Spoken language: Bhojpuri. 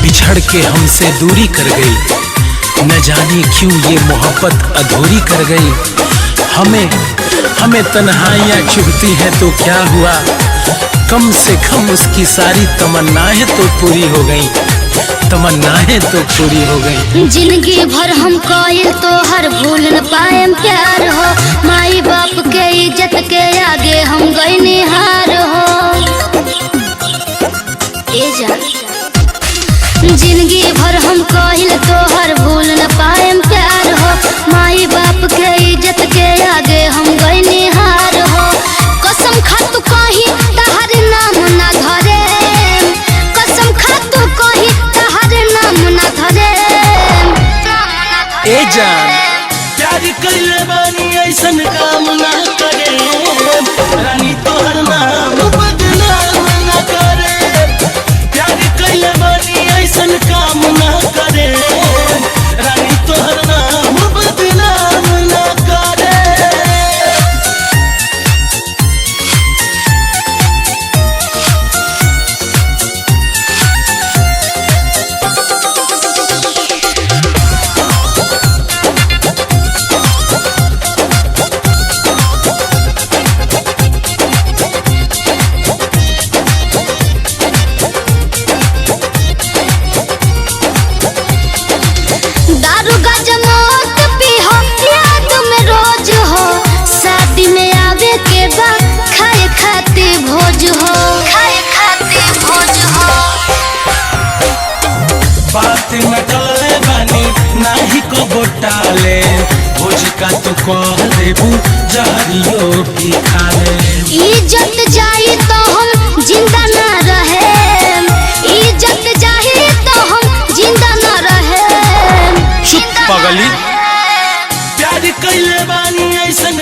बिछड़ के हमसे दूरी कर गई। न जाने क्यों ये मोहब्बत अधूरी कर गई। हमें तन्हाइयाँ चुभती हैं तो क्या हुआ, कम से कम उसकी सारी तमन्नाएं तो पूरी हो गई, तमन्नाएं तो पूरी हो गई। जिंदगी भर हम कोयल तो हर भूल न पाए प्यार हो, माई बाप के इज्जत के आगे हम गए निहार हो। जिंदगी भर हम कोयल तो हर भूल न पाए प्यार हो, माई बाप के इज्जत के आगे हम गए निहार हो। कसम खा तू कहीं तहर नाम ना धरे, कसम खा तू कहीं तहर नाम ना धरे। ए जान प्यार कइले बानी ऐसन काम ना करे, रानी तोहर नाम बदनाम ना करे। प्यार कइले बानी ऐसन काम ना करे, रानी तोहर नाम बदनाम ना करे। दारू गांजा मौत पीहो याद में रोज हो, शादी में आवे के बाद खाए खाते भोज हो, खाए खाते भोज हो। बात न टले बानी नाही को बोटाले, भोज का तू कह देबू जहरियो भी खा ले। इज्जत जाई तो हम जिंदा ना रहे, इज्जत जाई तो हम जिंदा ना रहे। चुप पगली, प्यार कइले बानी ऐसन